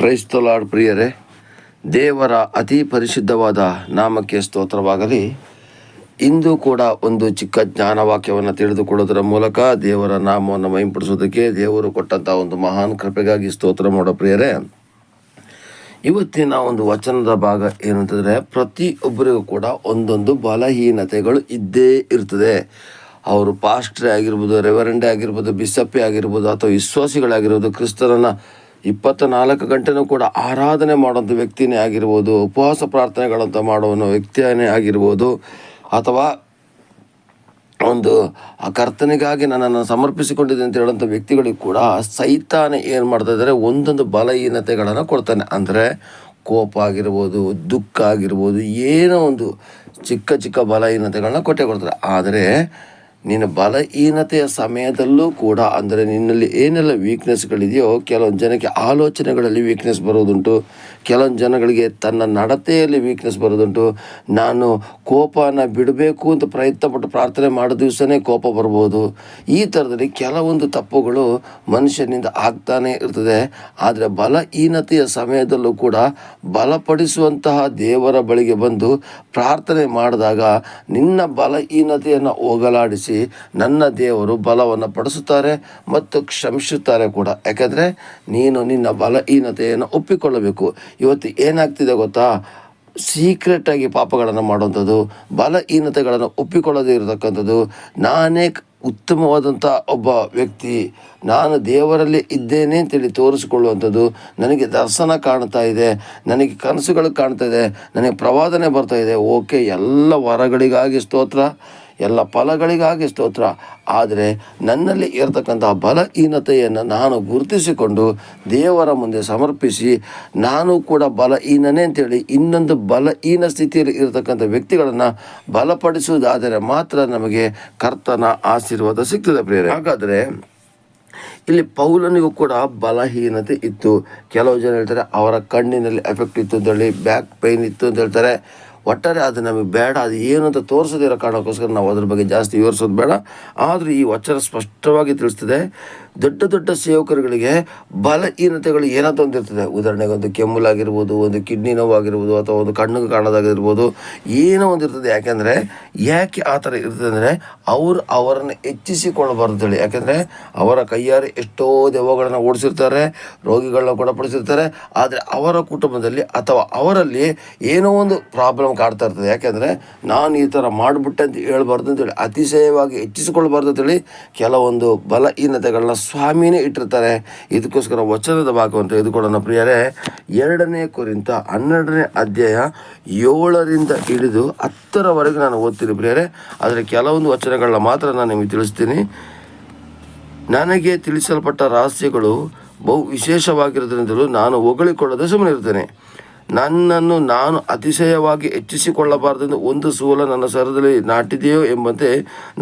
Praise the lord ಪ್ರಿಯರೇ, ದೇವರ ಅತಿ ಪರಿಶುದ್ಧವಾದ ನಾಮಕ್ಕೆ ಸ್ತೋತ್ರವಾಗಲಿ. ಇಂದು ಕೂಡ ಒಂದು ಚಿಕ್ಕ ಜ್ಞಾನವಾಕ್ಯವನ್ನು ತಿಳಿದುಕೊಳ್ಳೋದರ ಮೂಲಕ ದೇವರ ನಾಮವನ್ನು ಮಹಿಂಪಡಿಸೋದಕ್ಕೆ ದೇವರು ಕೊಟ್ಟಂಥ ಒಂದು ಮಹಾನ್ ಕೃಪೆಗಾಗಿ ಸ್ತೋತ್ರ ಮಾಡೋ ಪ್ರಿಯರೇ, ಇವತ್ತಿನ ಒಂದು ವಚನದ ಭಾಗ ಏನಂತಂದರೆ, ಪ್ರತಿಯೊಬ್ಬರಿಗೂ ಕೂಡ ಒಂದೊಂದು ಬಲಹೀನತೆಗಳು ಇದ್ದೇ ಇರ್ತದೆ. ಅವರು ಪಾಸ್ಟ್ರೇ ಆಗಿರ್ಬೋದು, ರೆವರೆಂಡೇ ಆಗಿರ್ಬೋದು, ಬಿಷಪ್ಪೇ ಆಗಿರ್ಬೋದು, ಅಥವಾ ವಿಶ್ವಾಸಿಗಳಾಗಿರ್ಬೋದು, ಕ್ರಿಸ್ತರನ್ನು 24 ಗಂಟೆನೂ ಕೂಡ ಆರಾಧನೆ ಮಾಡೋಂಥ ವ್ಯಕ್ತಿನೇ ಆಗಿರ್ಬೋದು, ಉಪವಾಸ ಪ್ರಾರ್ಥನೆಗಳಂತ ಮಾಡುವ ವ್ಯಕ್ತಿಯೇ ಆಗಿರ್ಬೋದು, ಅಥವಾ ಒಂದು ಆ ಕರ್ತನಿಗಾಗಿ ನನ್ನನ್ನು ಸಮರ್ಪಿಸಿಕೊಂಡಿದೆ ಅಂತ ಹೇಳೋಂಥ ವ್ಯಕ್ತಿಗಳಿಗೆ ಕೂಡ ಸೈತಾನ ಏನು ಮಾಡ್ತಾ ಇದ್ದಾರೆ, ಒಂದೊಂದು ಬಲಹೀನತೆಗಳನ್ನು ಕೊಡ್ತಾನೆ. ಅಂದರೆ ಕೋಪ ಆಗಿರ್ಬೋದು, ದುಃಖ ಆಗಿರ್ಬೋದು, ಏನೋ ಒಂದು ಚಿಕ್ಕ ಚಿಕ್ಕ ಬಲಹೀನತೆಗಳನ್ನ ಕೊಡ್ತಾರೆ. ಆದರೆ ನಿನ್ನ ಬಲಹೀನತೆಯ ಸಮಯದಲ್ಲೂ ಕೂಡ, ಅಂದರೆ ನಿನ್ನಲ್ಲಿ ಏನೆಲ್ಲ ವೀಕ್ನೆಸ್ಗಳಿದೆಯೋ, ಕೆಲವೊಂದು ಜನಕ್ಕೆ ಆಲೋಚನೆಗಳಲ್ಲಿ ವೀಕ್ನೆಸ್ ಬರೋದುಂಟು, ಕೆಲವೊಂದು ಜನಗಳಿಗೆ ತನ್ನ ನಡತೆಯಲ್ಲಿ ವೀಕ್ನೆಸ್ ಬರೋದುಂಟು. ನಾನು ಕೋಪನ ಬಿಡಬೇಕು ಅಂತ ಪ್ರಯತ್ನಪಟ್ಟು ಪ್ರಾರ್ಥನೆ ಮಾಡೋ ದಿವಸನೇ ಕೋಪ ಬರ್ಬೋದು. ಈ ಥರದಲ್ಲಿ ಕೆಲವೊಂದು ತಪ್ಪುಗಳು ಮನುಷ್ಯನಿಂದ ಆಗ್ತಾನೇ ಇರ್ತದೆ. ಆದರೆ ಬಲಹೀನತೆಯ ಸಮಯದಲ್ಲೂ ಕೂಡ ಬಲಪಡಿಸುವಂತಹ ದೇವರ ಬಳಿಗೆ ಬಂದು ಪ್ರಾರ್ಥನೆ ಮಾಡಿದಾಗ ನಿನ್ನ ಬಲಹೀನತೆಯನ್ನು ಹೋಗಲಾಡಿಸಿ ನನ್ನ ದೇವರು ಬಲವನ್ನು ಪಡಿಸುತ್ತಾರೆ ಮತ್ತು ಕ್ಷಮಿಸುತ್ತಾರೆ ಕೂಡ. ಯಾಕಂದರೆ ನೀನು ನಿನ್ನ ಬಲಹೀನತೆಯನ್ನು ಒಪ್ಪಿಕೊಳ್ಳಬೇಕು. ಇವತ್ತು ಏನಾಗ್ತಿದೆ ಗೊತ್ತಾ, ಸೀಕ್ರೆಟಾಗಿ ಪಾಪಗಳನ್ನು ಮಾಡುವಂಥದ್ದು, ಬಲಹೀನತೆಗಳನ್ನು ಒಪ್ಪಿಕೊಳ್ಳದೇ ಇರತಕ್ಕಂಥದ್ದು, ನಾನೇ ಉತ್ತಮವಾದಂಥ ಒಬ್ಬ ವ್ಯಕ್ತಿ, ನಾನು ದೇವರಲ್ಲಿ ಇದ್ದೇನೆ ಅಂತೇಳಿ ತೋರಿಸಿಕೊಳ್ಳುವಂಥದ್ದು, ನನಗೆ ದರ್ಶನ ಕಾಣ್ತಾ ಇದೆ, ನನಗೆ ಕನಸುಗಳು ಕಾಣ್ತಾ ಇದೆ, ನನಗೆ ಪ್ರವಾದನೆ ಬರ್ತಾ ಇದೆ, ಓಕೆ, ಎಲ್ಲ ವರಗಳಿಗಾಗಿ ಸ್ತೋತ್ರ, ಎಲ್ಲ ಫಲಗಳಿಗಾಗಿ ಸ್ತೋತ್ರ. ಆದರೆ ನನ್ನಲ್ಲಿ ಇರತಕ್ಕಂತಹ ಬಲಹೀನತೆಯನ್ನು ನಾನು ಗುರುತಿಸಿಕೊಂಡು ದೇವರ ಮುಂದೆ ಸಮರ್ಪಿಸಿ, ನಾನು ಕೂಡ ಬಲಹೀನನೇ ಅಂತೇಳಿ ಇನ್ನೊಂದು ಬಲಹೀನ ಸ್ಥಿತಿಯಲ್ಲಿ ಇರತಕ್ಕಂಥ ವ್ಯಕ್ತಿಗಳನ್ನು ಬಲಪಡಿಸುವುದಾದರೆ ಮಾತ್ರ ನಮಗೆ ಕರ್ತನ ಆಶೀರ್ವಾದ ಸಿಗ್ತದೆ ಪ್ರಿಯರೇ. ಹಾಗಾದರೆ ಇಲ್ಲಿ ಪೌಲನಿಗೂ ಕೂಡ ಬಲಹೀನತೆ ಇತ್ತು. ಕೆಲವು ಜನ ಹೇಳ್ತಾರೆ ಅವರ ಕಣ್ಣಿನಲ್ಲಿ ಎಫೆಕ್ಟ್ ಇತ್ತು ಅಂತೇಳಿ, ಬ್ಯಾಕ್ ಪೈನ್ ಇತ್ತು ಅಂತ ಹೇಳ್ತಾರೆ. ಒಟ್ಟಾರೆ ಅದು ನಮಗೆ ಬೇಡ, ಅದು ಏನು ಅಂತ ತೋರಿಸೋದಿರೋ ಕಾರಣಕ್ಕೋಸ್ಕರ ನಾವು ಅದ್ರ ಬಗ್ಗೆ ಜಾಸ್ತಿ ವಿವರಿಸೋದು ಬೇಡ. ಆದರೂ ಈ ವಚನ ಸ್ಪಷ್ಟವಾಗಿ ತಿಳಿಸ್ತದೆ, ದೊಡ್ಡ ದೊಡ್ಡ ಸೇವಕರುಗಳಿಗೆ ಬಲಹೀನತೆಗಳು ಏನೋ ಹೊಂದಿರ್ತದೆ. ಉದಾಹರಣೆಗೆ ಒಂದು ಕೆಮ್ಮಲಾಗಿರ್ಬೋದು, ಒಂದು ಕಿಡ್ನಿ ನೋವಾಗಿರ್ಬೋದು, ಅಥವಾ ಒಂದು ಕಣ್ಣಿಗೆ ಕಾಣೋದಾಗಿರ್ಬೋದು, ಏನೋ ಒಂದಿರ್ತದೆ. ಯಾಕೆ ಆ ಥರ ಇರ್ತದೆ ಅಂದರೆ, ಅವರನ್ನು ಹೆಚ್ಚಿಸಿಕೊಳ್ಳಬಾರ್ದು ಹೇಳಿ. ಯಾಕೆಂದರೆ ಅವರ ಕೈಯಾರೆ ಎಷ್ಟೋ ದೆವ್ವಗಳನ್ನು ಓಡಿಸಿರ್ತಾರೆ, ರೋಗಿಗಳನ್ನ ಗುಣಪಡಿಸಿರ್ತಾರೆ. ಆದರೆ ಅವರ ಕುಟುಂಬದಲ್ಲಿ ಅಥವಾ ಅವರಲ್ಲಿ ಏನೋ ಒಂದು ಪ್ರಾಬ್ಲಮ್ ಕಾಡ್ತಾ ಇರ್ತದೆ. ಯಾಕೆಂದರೆ ನಾನು ಈ ಥರ ಮಾಡಿಬಿಟ್ಟೆ ಅಂತ ಹೇಳ್ಬಾರ್ದು ಅಂತೇಳಿ, ಅತಿಶಯವಾಗಿ ಹೆಚ್ಚಿಸಿಕೊಳ್ಬಾರ್ದು ಅಂತೇಳಿ ಕೆಲವೊಂದು ಬಲಹೀನತೆಗಳನ್ನ ಸ್ವಾಮಿನೇ ಇಟ್ಟಿರ್ತಾರೆ. ಇದಕ್ಕೋಸ್ಕರ ವಚನದ ಭಾಗವನ್ನು ತೆಗೆದುಕೊಳ್ಳೋಣ ಪ್ರಿಯರೇ. 2 ಕೊರಿಂಥ 12ನೇ ಅಧ್ಯಾಯ 7ರಿಂದ ಹಿಡಿದು 10ರವರೆಗೆ ನಾನು ಓದ್ತೀನಿ ಪ್ರಿಯರೇ. ಆದರೆ ಕೆಲವೊಂದು ವಚನಗಳನ್ನ ಮಾತ್ರ ನಾನು ನಿಮಗೆ ತಿಳಿಸ್ತೀನಿ. ನನಗೆ ತಿಳಿಸಲ್ಪಟ್ಟ ರಹಸ್ಯಗಳು ಬಹು ವಿಶೇಷವಾಗಿರೋದ್ರಿಂದಲೂ ನಾನು ಹೊಗಳಿಕೊಳ್ಳದೆ ಸುಮ್ಮನೆ ಇರ್ತೇನೆ. ನನ್ನನ್ನು ನಾನು ಅತಿಶಯವಾಗಿ ಹೆಚ್ಚಿಸಿಕೊಳ್ಳಬಾರದೆಂದು ಒಂದು ಸೂಲ ನನ್ನ ಸರದಲ್ಲಿ ನಾಟಿದೆಯೋ ಎಂಬಂತೆ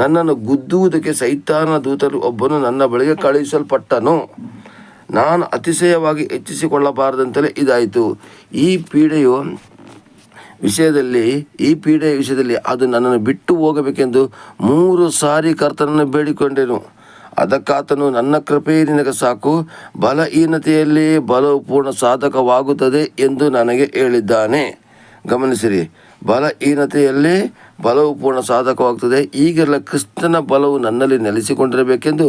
ನನ್ನನ್ನು ಗುದ್ದುವುದಕ್ಕೆ ಸೈತಾನ ದೂತರು ಒಬ್ಬನು ನನ್ನ ಬಳಿಗೆ ಕಳುಹಿಸಲ್ಪಟ್ಟನು. ನಾನು ಅತಿಶಯವಾಗಿ ಹೆಚ್ಚಿಸಿಕೊಳ್ಳಬಾರದಂತಲೇ ಇದಾಯಿತು. ಈ ಪೀಡೆಯ ವಿಷಯದಲ್ಲಿ ಅದು ನನ್ನನ್ನು ಬಿಟ್ಟು ಹೋಗಬೇಕೆಂದು 3 ಸಾರಿ ಕರ್ತನನ್ನು ಬೇಡಿಕೊಂಡೆನು. ಅದಕ್ಕಾತನು, ನನ್ನ ಕೃಪೆಯೇ ನಿನಗೆ ಸಾಕು, ಬಲಹೀನತೆಯಲ್ಲಿ ಬಲವು ಪೂರ್ಣ ಸಾಧಕವಾಗುತ್ತದೆ ಎಂದು ನನಗೆ ಹೇಳಿದ್ದಾನೆ. ಗಮನಿಸಿರಿ, ಬಲಹೀನತೆಯಲ್ಲಿ ಬಲವು ಪೂರ್ಣ ಸಾಧಕವಾಗುತ್ತದೆ. ಈಗೆಲ್ಲ ಕ್ರಿಸ್ತನ ಬಲವು ನನ್ನಲ್ಲಿ ನೆಲೆಸಿಕೊಂಡಿರಬೇಕೆಂದು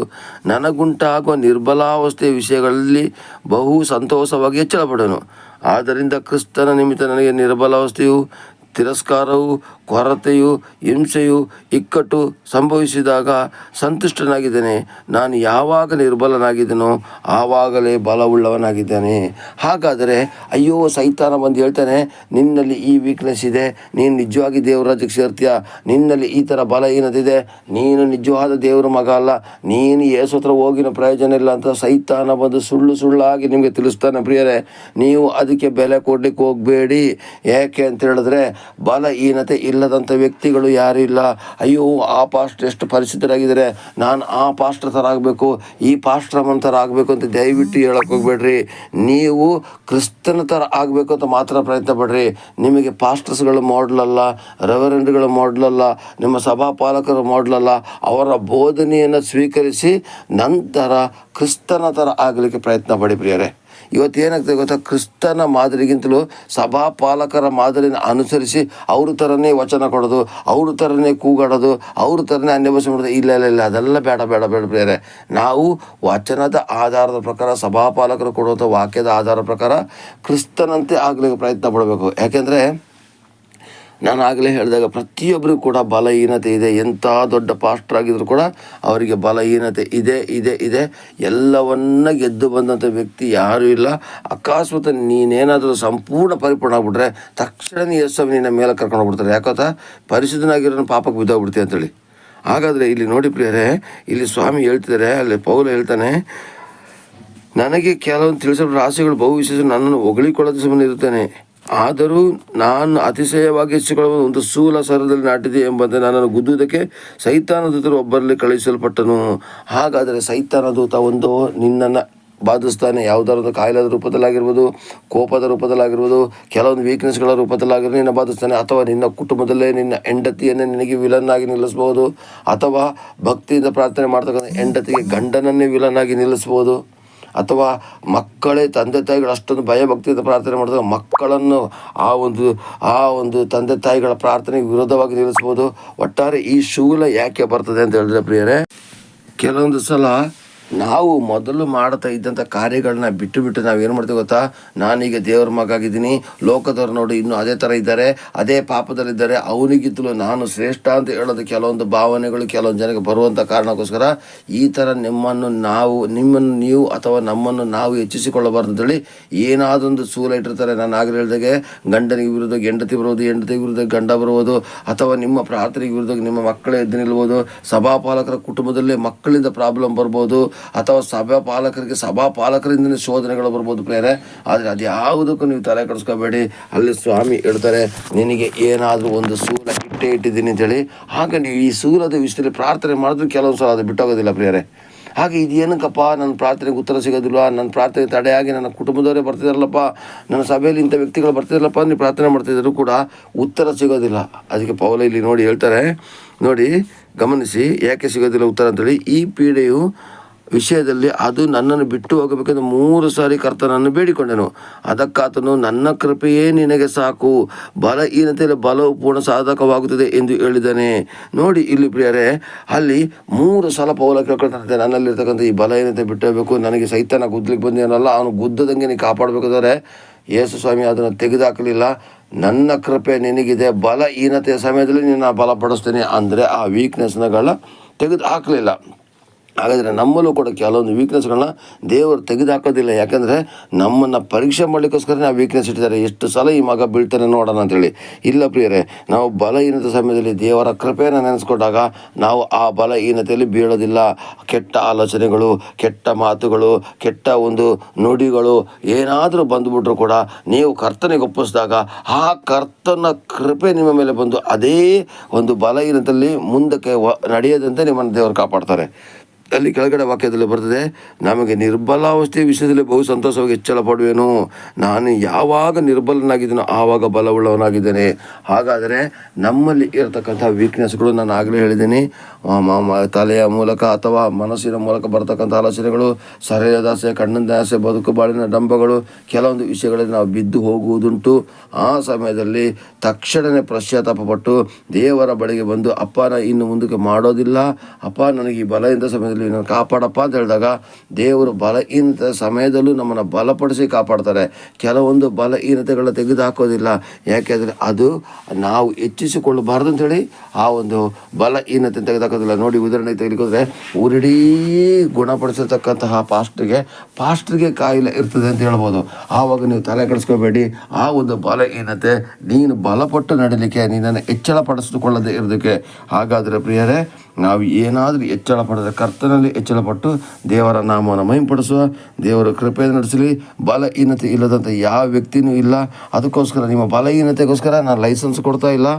ನನಗುಂಟಾಗುವ ನಿರ್ಬಲಾವಸ್ಥೆಯ ವಿಷಯಗಳಲ್ಲಿ ಬಹು ಸಂತೋಷವಾಗಿ ಹೆಚ್ಚಳಪಡನು. ಆದ್ದರಿಂದ ಕ್ರಿಸ್ತನ ನಿಮಿತ್ತ ನನಗೆ ನಿರ್ಬಲಾವಸ್ಥೆಯು, ತಿರಸ್ಕಾರವು, ಕೊರತೆಯು, ಹಿಂಸೆಯು, ಇಕ್ಕಟ್ಟು ಸಂಭವಿಸಿದಾಗ ಸಂತುಷ್ಟನಾಗಿದ್ದೇನೆ. ನಾನು ಯಾವಾಗ ನಿರ್ಬಲನಾಗಿದ್ದೇನೋ ಆವಾಗಲೇ ಬಲವುಳ್ಳವನಾಗಿದ್ದೇನೆ. ಹಾಗಾದರೆ ಅಯ್ಯೋ, ಸೈತಾನ ಬಂದು ಹೇಳ್ತಾನೆ, ನಿನ್ನಲ್ಲಿ ಈ ವೀಕ್ನೆಸ್ ಇದೆ, ನೀನು ನಿಜವಾಗಿ ದೇವರ ರಾಜ್ಯಕ್ಕೆ ಸೇರ್ತೀಯ, ನಿನ್ನಲ್ಲಿ ಈ ಥರ ಬಲಹೀನತೆ ಇದೆ, ನೀನು ನಿಜವಾದ ದೇವರ ಮಗ ಅಲ್ಲ, ನೀನು ಯೇಸು ಹತ್ರ ಹೋಗಿನ ಪ್ರಯೋಜನ ಇಲ್ಲ ಅಂತ ಸೈತಾನ ಬಂದು ಸುಳ್ಳಾಗಿ ನಿಮಗೆ ತಿಳಿಸ್ತಾನೆ ಪ್ರಿಯರೇ. ನೀವು ಅದಕ್ಕೆ ಬೆಲೆ ಕೊಡ್ಲಿಕ್ಕೆ ಹೋಗಬೇಡಿ. ಯಾಕೆ ಅಂತ ಹೇಳಿದ್ರೆ, ಬಲಹೀನತೆ ಇಲ್ಲದಂಥ ವ್ಯಕ್ತಿಗಳು ಯಾರೂ ಇಲ್ಲ. ಅಯ್ಯೋ, ಆ ಪಾಸ್ಟರ್ ಎಷ್ಟು ಪರಿಶುದ್ಧರಾಗಿದ್ದಾರೆ, ನಾನು ಆ ಪಾಸ್ಟರ್ ಥರ ಆಗಬೇಕು, ಈ ಪಾಸ್ಟರ್ ಥರ ಆಗಬೇಕು ಅಂತ ದಯವಿಟ್ಟು ಹೇಳಕ್ಕೆ ಹೋಗ್ಬೇಡ್ರಿ. ನೀವು ಕ್ರಿಸ್ತನ ಥರ ಆಗಬೇಕು ಅಂತ ಮಾತ್ರ ಪ್ರಯತ್ನ ಪಡ್ರಿ. ನಿಮಗೆ ಪಾಸ್ಟರ್ಸ್ಗಳು ಮಾಡಲಲ್ಲ, ರೆವರೆಂಡ್ಗಳು ಮಾಡಲಲ್ಲ, ನಿಮ್ಮ ಸಭಾಪಾಲಕರು ಮಾಡಲಲ್ಲ. ಅವರ ಬೋಧನೆಯನ್ನು ಸ್ವೀಕರಿಸಿ ನಂತರ ಕ್ರಿಸ್ತನ ಥರ ಆಗಲಿಕ್ಕೆ ಪ್ರಯತ್ನ ಪಡಿ ಪ್ರಿಯರೇ. ಇವತ್ತೇನಾಗ್ತದೆ ಗೊತ್ತಾ, ಕ್ರಿಸ್ತನ ಮಾದರಿಗಿಂತಲೂ ಸಭಾಪಾಲಕರ ಮಾದರಿನ ಅನುಸರಿಸಿ ಅವ್ರ ಥರನೇ ವಚನ ಕೊಡೋದು, ಅವ್ರ ಥರನೇ ಕೂಗಾಡೋದು, ಅವ್ರ ಥರನೇ ಅನ್ಯಭಾಷೆ ಮಾಡೋದು. ಇಲ್ಲ ಅದೆಲ್ಲ ಬೇಡ ಪ್ರಿಯರೇ. ನಾವು ವಚನದ ಆಧಾರದ ಪ್ರಕಾರ, ಸಭಾಪಾಲಕರು ಕೊಡುವಂಥ ವಾಕ್ಯದ ಆಧಾರದ ಪ್ರಕಾರ ಕ್ರಿಸ್ತನಂತೆ ಆಗಲಿಕ್ಕೆ ಪ್ರಯತ್ನ ಪಡಬೇಕು. ಯಾಕೆಂದರೆ ನಾನು ಆಗಲೇ ಹೇಳಿದಾಗ ಪ್ರತಿಯೊಬ್ಬರಿಗೂ ಕೂಡ ಬಲಹೀನತೆ ಇದೆ. ಎಂಥ ದೊಡ್ಡ ಪಾಸ್ಟರ್ ಆಗಿದ್ರು ಕೂಡ ಅವರಿಗೆ ಬಲಹೀನತೆ ಇದೆ. ಎಲ್ಲವನ್ನ ಗೆದ್ದು ಬಂದಂಥ ವ್ಯಕ್ತಿ ಯಾರೂ ಇಲ್ಲ. ಅಕಸ್ಮಾತ್ ನೀನೇನಾದರೂ ಸಂಪೂರ್ಣ ಪರಿಪೂರ್ಣ ಆಗ್ಬಿಟ್ರೆ ತಕ್ಷಣ ಯೇಸು ನಿನ್ನ ಮೇಲೆ ಕರ್ಕೊಂಡು ಹೋಗ್ಬಿಡ್ತಾರೆ. ಯಾಕಂತ ಪರಿಶುದ್ಧನಾಗಿರೋ ಪಾಪಕ್ಕೆ ಬಿದ್ದೋಗ್ಬಿಡ್ತೀವಿ ಅಂತೇಳಿ. ಹಾಗಾದರೆ ಇಲ್ಲಿ ನೋಡಿ ಪ್ರಿಯರೇ, ಇಲ್ಲಿ ಸ್ವಾಮಿ ಹೇಳ್ತಿದ್ದಾರೆ, ಅಲ್ಲಿ ಪೌಲ ಹೇಳ್ತಾನೆ, ನನಗೆ ಕೆಲವೊಂದು ತಿಳಿಸಲು ಆಸೆಗಳು ಬಹು ವಿಶೇಷ, ನನ್ನನ್ನು ಹೊಗಳಿಕೊಳ್ಳೋದು ಸುಮ್ಮನೆ ಇರುತ್ತೇನೆ. ಆದರೂ ನಾನು ಅತಿಶಯವಾಗಿ ಹೆಚ್ಚಿಕೊಳ್ಳುವ ಒಂದು ಸ್ಥೂಲ ಸರದಲ್ಲಿ ನಾಟಿದೆ ಎಂಬಂತೆ ನನ್ನನ್ನು ಗುದ್ದುವುದಕ್ಕೆ ಸೈತಾನ ದೂತರು ಒಬ್ಬರಲ್ಲಿ ಕಳುಹಿಸಲ್ಪಟ್ಟನು. ಹಾಗಾದರೆ ಸೈತಾನ ದೂತ ಒಂದು ನಿನ್ನನ್ನು ಬಾಧಿಸ್ತಾನೆ. ಯಾವುದಾದ್ರು ಕಾಯಿಲೆದ ರೂಪದಲ್ಲಾಗಿರ್ಬೋದು, ಕೋಪದ ರೂಪದಲ್ಲಾಗಿರ್ಬೋದು, ಕೆಲವೊಂದು ವೀಕ್ನೆಸ್ಗಳ ರೂಪದಲ್ಲಾಗಿರೋ ನಿನ್ನ ಬಾಧಿಸ್ತಾನೆ. ಅಥವಾ ನಿನ್ನ ಕುಟುಂಬದಲ್ಲೇ ನಿನ್ನ ಹೆಂಡತಿಯನ್ನೇ ನಿನಗೆ ವಿಲನ್ ಆಗಿ ನಿಲ್ಲಿಸ್ಬೋದು, ಅಥವಾ ಭಕ್ತಿಯಿಂದ ಪ್ರಾರ್ಥನೆ ಮಾಡ್ತಕ್ಕಂಥ ಹೆಂಡತಿಗೆ ಗಂಡನನ್ನೇ ವಿಲನ್ ಆಗಿ ನಿಲ್ಲಿಸ್ಬೋದು, ಅಥವಾ ಮಕ್ಕಳೇ ತಂದೆ ತಾಯಿಗಳು ಅಷ್ಟೊಂದು ಭಯಭಕ್ತಿಯಿಂದ ಪ್ರಾರ್ಥನೆ ಮಾಡಿದಾಗ ಮಕ್ಕಳನ್ನು ಆ ಒಂದು ತಂದೆ ತಾಯಿಗಳ ಪ್ರಾರ್ಥನೆಗೆ ವಿರೋಧವಾಗಿ ನಿಲ್ಲಿಸ್ಬೋದು. ಒಟ್ಟಾರೆ ಈ ಶೂಲ ಯಾಕೆ ಬರ್ತದೆ ಅಂತ ಹೇಳಿದ್ರೆ ಪ್ರಿಯರೇ, ಕೆಲವೊಂದು ಸಲ ನಾವು ಮೊದಲು ಮಾಡ್ತಾ ಇದ್ದಂಥ ಕಾರ್ಯಗಳನ್ನ ಬಿಟ್ಟು ನಾವೇನು ಮಾಡ್ತೀವಿ ಗೊತ್ತಾ, ನಾನೀಗ ದೇವ್ರ ಮಗ ಆಗಿದ್ದೀನಿ, ಲೋಕದವ್ರು ನೋಡಿ ಇನ್ನೂ ಅದೇ ಥರ ಇದ್ದಾರೆ, ಅದೇ ಪಾಪದಲ್ಲಿದ್ದಾರೆ, ಅವನಿಗಿತ್ತಲು ನಾನು ಶ್ರೇಷ್ಠ ಅಂತ ಹೇಳೋದು ಕೆಲವೊಂದು ಭಾವನೆಗಳು ಕೆಲವೊಂದು ಜನಕ್ಕೆ ಬರುವಂಥ ಕಾರಣಕ್ಕೋಸ್ಕರ ಈ ಥರ ನಿಮ್ಮನ್ನು ನೀವು ಅಥವಾ ನಮ್ಮನ್ನು ನಾವು ಹೆಚ್ಚಿಸಿಕೊಳ್ಳಬಾರ್ದು ಅಂತೇಳಿ ಏನಾದೊಂದು ಸೂಲ ಇಟ್ಟಿರ್ತಾರೆ. ನಾನು ಆಗಲೇ ಹೇಳಿದಾಗೆ ಗಂಡನಿಗೆ ವಿರುದ್ಧ ಹೆಂಡತಿ ಬರುವುದು, ಹೆಂಡತಿಗೆ ವಿರುದ್ಧ ಗಂಡ ಬರುವುದು, ಅಥವಾ ನಿಮ್ಮ ಪ್ರಾರ್ಥನೆಗೆ ವಿರುದ್ಧ ನಿಮ್ಮ ಮಕ್ಕಳೇ ಎದ್ದು ನಿಲ್ಬೋದು, ಸಭಾಪಾಲಕರ ಕುಟುಂಬದಲ್ಲೇ ಮಕ್ಕಳಿಂದ ಪ್ರಾಬ್ಲಮ್ ಬರ್ಬೋದು, ಅಥವಾ ಸಭಾಪಾಲಕರಿಂದನೇ ಶೋಧನೆಗಳು ಬರ್ಬೋದು ಪ್ರಿಯರೇ. ಆದರೆ ಅದು ಯಾವುದಕ್ಕೂ ನೀವು ತಲೆ ಕೆಡಿಸ್ಕೋಬೇಡಿ. ಅಲ್ಲಿ ಸ್ವಾಮಿ ಹೇಳ್ತಾರೆ, ನಿನಗೆ ಏನಾದರೂ ಒಂದು ಸೂಲ ಇಟ್ಟಿದ್ದೀನಿ ಅಂತೇಳಿ. ಹಾಗೆ ನೀವು ಈ ಸೂಲದ ವಿಷಯದಲ್ಲಿ ಪ್ರಾರ್ಥನೆ ಮಾಡಿದ್ರು ಕೆಲವೊಂದು ಸಲ ಅದು ಬಿಟ್ಟೋಗೋದಿಲ್ಲ ಪ್ರಿಯರೇ. ಹಾಗೆ ಇದು ಏನಕ್ಕಪ್ಪ, ನನ್ನ ಪ್ರಾರ್ಥನೆಗೆ ಉತ್ತರ ಸಿಗೋದಿಲ್ಲ, ನನ್ನ ಪ್ರಾರ್ಥನೆ ತಡೆಯಾಗಿ ನನ್ನ ಕುಟುಂಬದವರೇ ಬರ್ತಿದಾರಲ್ಲಪ್ಪ, ನನ್ನ ಸಭೆಯಲ್ಲಿ ಇಂಥ ವ್ಯಕ್ತಿಗಳು ಬರ್ತಿದಾರಲ್ಲಪ್ಪ, ನೀವು ಪ್ರಾರ್ಥನೆ ಮಾಡ್ತಿದ್ರು ಕೂಡ ಉತ್ತರ ಸಿಗೋದಿಲ್ಲ. ಅದಕ್ಕೆ ಪೌಲ ಇಲ್ಲಿ ನೋಡಿ ಹೇಳ್ತಾರೆ, ನೋಡಿ ಗಮನಿಸಿ, ಯಾಕೆ ಸಿಗೋದಿಲ್ಲ ಉತ್ತರ ಅಂತೇಳಿ, ಈ ಪೀಡೆಯು ವಿಷಯದಲ್ಲಿ ಅದು ನನ್ನನ್ನು ಬಿಟ್ಟು ಹೋಗಬೇಕೆಂದು 3 ಸಾರಿ ಕರ್ತನನ್ನು ಬೇಡಿಕೊಂಡೆನು. ಅದಕ್ಕಾತನು ನನ್ನ ಕೃಪೆಯೇ ನಿನಗೆ ಸಾಕು, ಬಲಹೀನತೆಯಲ್ಲಿ ಬಲವು ಪೂರ್ಣ ಸಾಧಕವಾಗುತ್ತದೆ ಎಂದು ಹೇಳಿದ್ದಾನೆ. ನೋಡಿ ಇಲ್ಲಿ ಪ್ರಿಯರೇ, ಅಲ್ಲಿ 3 ಸಲ ಪೌಲ ಕೇಳ್ಕೊಳ್ತಾರೆ, ನನ್ನಲ್ಲಿರ್ತಕ್ಕಂಥ ಈ ಬಲಹೀನತೆ ಬಿಟ್ಟು ಹೋಗಬೇಕು, ನನಗೆ ಸೈತಾನ ಗುದ್ದಲಿಕ್ಕೆ ಬಂದೇನಲ್ಲ, ಅವನು ಗುದ್ದದಂಗೆ ನೀನು ಕಾಪಾಡಬೇಕಾದ್ರೆ ಯೇಸು ಸ್ವಾಮಿ ಅದನ್ನು ತೆಗೆದುಹಾಕಲಿಲ್ಲ. ನನ್ನ ಕೃಪೆ ನಿನಗಿದೆ, ಬಲಹೀನತೆಯ ಸಮಯದಲ್ಲಿ ನಿನ್ನ ಬಲಪಡಿಸ್ತೇನೆ ಅಂದರೆ ಆ ವೀಕ್ನೆಸ್ಗಳನ್ನ ತೆಗೆದು ಹಾಕಲಿಲ್ಲ. ಹಾಗಾದರೆ ನಮ್ಮಲ್ಲೂ ಕೂಡ ಕೆಲವೊಂದು ವೀಕ್ನೆಸ್ಗಳನ್ನ ದೇವರು ತೆಗೆದುಹಾಕೋದಿಲ್ಲ. ಯಾಕಂದರೆ ನಮ್ಮನ್ನು ಪರೀಕ್ಷೆ ಮಾಡಲಿಕ್ಕೋಸ್ಕರ ಆ ವೀಕ್ನೆಸ್ ಇಟ್ಟಿದ್ದಾರೆ. ಎಷ್ಟು ಸಲ ಈ ಮಗ ಬೀಳ್ತಾನೆ ನೋಡೋಣ ಅಂತೇಳಿ. ಇಲ್ಲ ಪ್ರಿಯರೇ, ನಾವು ಬಲಹೀನತೆ ಸಮಯದಲ್ಲಿ ದೇವರ ಕೃಪೆಯನ್ನು ನೆನೆಸ್ಕೊಂಡಾಗ ನಾವು ಆ ಬಲಹೀನತೆಯಲ್ಲಿ ಬೀಳೋದಿಲ್ಲ. ಕೆಟ್ಟ ಆಲೋಚನೆಗಳು, ಕೆಟ್ಟ ಮಾತುಗಳು, ಕೆಟ್ಟ ಒಂದು ನುಡಿಗಳು ಏನಾದರೂ ಬಂದುಬಿಟ್ರು ಕೂಡ ನೀವು ಕರ್ತನಿಗೆ ಒಪ್ಪಿಸಿದಾಗ ಆ ಕರ್ತನ ಕೃಪೆ ನಿಮ್ಮ ಮೇಲೆ ಬಂದು ಅದೇ ಒಂದು ಬಲಹೀನತೆಯಲ್ಲಿ ಮುಂದಕ್ಕೆ ನಡೆಯದಂತೆ ನಿಮ್ಮನ್ನು ದೇವರು ಕಾಪಾಡ್ತಾರೆ. ಅಲ್ಲಿ ಕೆಳಗಡೆ ವಾಕ್ಯದಲ್ಲಿ ಬರ್ತದೆ, ನಮಗೆ ನಿರ್ಬಲಾವಸ್ಥೆಯ ವಿಷಯದಲ್ಲಿ ಬಹು ಸಂತೋಷವಾಗಿ ಹೆಚ್ಚಳ ಪಡುವೆನು, ನಾನು ಯಾವಾಗ ನಿರ್ಬಲನಾಗಿದ್ದೀನೋ ಆವಾಗ ಬಲವುಳ್ಳವನಾಗಿದ್ದೇನೆ. ಹಾಗಾದರೆ ನಮ್ಮಲ್ಲಿ ಇರತಕ್ಕಂಥ ವೀಕ್ನೆಸ್ಗಳು, ನಾನು ಆಗಲೇ ಹೇಳಿದ್ದೀನಿ, ತಲೆಯ ಮೂಲಕ ಅಥವಾ ಮನಸ್ಸಿನ ಮೂಲಕ ಬರ್ತಕ್ಕಂಥ ಆಲೋಚನೆಗಳು, ಶರೀರದ ಆಸೆ, ಕಣ್ಣಿನ ಆಸೆ, ಬದುಕು ಬಾಳಿನ ಡಂಬಗಳು, ಕೆಲವೊಂದು ವಿಷಯಗಳಲ್ಲಿ ನಾವು ಬಿದ್ದು ಹೋಗುವುದುಂಟು. ಆ ಸಮಯದಲ್ಲಿ ತಕ್ಷಣವೇ ಪಶ್ಚಾತ್ತಾಪಪಟ್ಟು ದೇವರ ಬಳಿಗೆ ಬಂದು, ಅಪ್ಪ ನಾನು ಇನ್ನು ಮುಂದಕ್ಕೆ ಮಾಡೋದಿಲ್ಲ, ಅಪ್ಪ ನನಗೆ ಈ ಬಲಹೀನತೆ ಸಮಯದಲ್ಲಿ ನಾನು ಕಾಪಾಡಪ್ಪ ಅಂತ ಹೇಳಿದಾಗ ದೇವರು ಬಲಹೀನತೆ ಸಮಯದಲ್ಲೂ ನಮ್ಮನ್ನು ಬಲಪಡಿಸಿ ಕಾಪಾಡ್ತಾರೆ. ಕೆಲವೊಂದು ಬಲಹೀನತೆಗಳನ್ನ ತೆಗೆದುಹಾಕೋದಿಲ್ಲ. ಯಾಕೆಂದರೆ ಅದು ನಾವು ಹೆಚ್ಚಿಸಿಕೊಳ್ಳಬಾರ್ದು ಅಂತೇಳಿ ಆ ಒಂದು ಬಲಹೀನತೆ ತೆಗೆದುಹಾಕೋದಿಲ್ಲ. ನೋಡಿ, ಉದಾಹರಣೆಗೆ ತೆಗೆದುಕೊಂಡ್ರೆ ಊರಿಡೀ ಗುಣಪಡಿಸಿರ್ತಕ್ಕಂತಹ ಪಾಸ್ಟ್ರಿಗೆ ಕಾಯಿಲೆ ಇರ್ತದೆ ಅಂತ ಹೇಳ್ಬೋದು. ಆವಾಗ ನೀವು ತಲೆ ಕೆಡಿಸ್ಕೋಬೇಡಿ. ಆ ಒಂದು ಬಲಹೀನತೆ ನೀನು ಬಲಪಟ್ಟು ನಡೀಲಿಕ್ಕೆ, ನಿನ್ನನ್ನು ಹೆಚ್ಚಳ ಪಡಿಸಿಕೊಳ್ಳದೆ ಇರೋದಕ್ಕೆ. ಹಾಗಾದರೆ ಪ್ರಿಯರೇ, ನಾವು ಏನಾದರೂ ಹೆಚ್ಚಳ ಪಡೆದರೆ ಕರ್ತನಲ್ಲಿ ಹೆಚ್ಚಳಪಟ್ಟು ದೇವರ ನಾಮವನ್ನು ಮಹಿಮೆಪಡಿಸುವ, ದೇವರ ಕೃಪೆಯನ್ನು ನಡೆಸಲಿ. ಬಲಹೀನತೆ ಇಲ್ಲದಂಥ ಯಾವ ವ್ಯಕ್ತಿಯೂ ಇಲ್ಲ. ಅದಕ್ಕೋಸ್ಕರ ನಿಮ್ಮ ಬಲಹೀನತೆಗೋಸ್ಕರ ನಾನು ಲೈಸೆನ್ಸ್ ಕೊಡ್ತಾ ಇಲ್ಲ.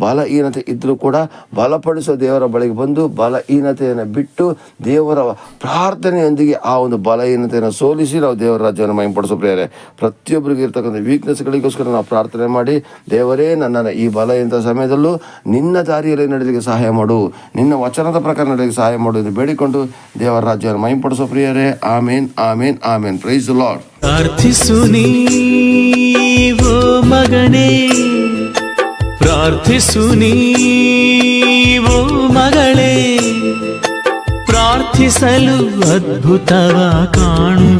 ಬಲಹೀನತೆ ಇದ್ದರೂ ಕೂಡ ಬಲಪಡಿಸುವ ದೇವರ ಬಳಿಗೆ ಬಂದು ಬಲಹೀನತೆಯನ್ನು ಬಿಟ್ಟು ದೇವರ ಪ್ರಾರ್ಥನೆಯೊಂದಿಗೆ ಆ ಒಂದು ಬಲಹೀನತೆಯನ್ನು ಸೋಲಿಸಿ ನಾವು ದೇವರ ರಾಜ್ಯವನ್ನು ಮಹಿಮೆಪಡಿಸೋ ಪ್ರಿಯರೇ. ಪ್ರತಿಯೊಬ್ಬರಿಗೆ ಇರ್ತಕ್ಕಂಥ ವೀಕ್ನೆಸ್ಗಳಿಗೋಸ್ಕರ ನಾವು ಪ್ರಾರ್ಥನೆ ಮಾಡಿ, ದೇವರೇ ನನ್ನನ್ನು ಈ ಬಲಹೀನತೆ ಸಮಯದಲ್ಲೂ ನಿನ್ನ ದಾರಿಯಲ್ಲಿ ನಡೆಯಲಿಕ್ಕೆ ಸಹಾಯ ಮಾಡು, ನಿನ್ನ ವಚನದ ಪ್ರಕಾರ ನಡೆಯಲು ಸಹಾಯ ಮಾಡುವುದು ಬೇಡಿಕೊಂಡು ದೇವರ ರಾಜ್ಯವನ್ನು ಮಹಿಂಪಡಿಸೋ ಪ್ರಿಯರೇ. Amen, amen, amen. Praise the lord. ಪ್ರಾರ್ಥಿಸು ನೀವೋ ಮಗನೇ, ಪ್ರಾರ್ಥಿಸು ನೀವೋ ಮಗಳೇ, ಪ್ರಾರ್ಥಿಸಲು ಅದ್ಭುತವ ಕಾಣು.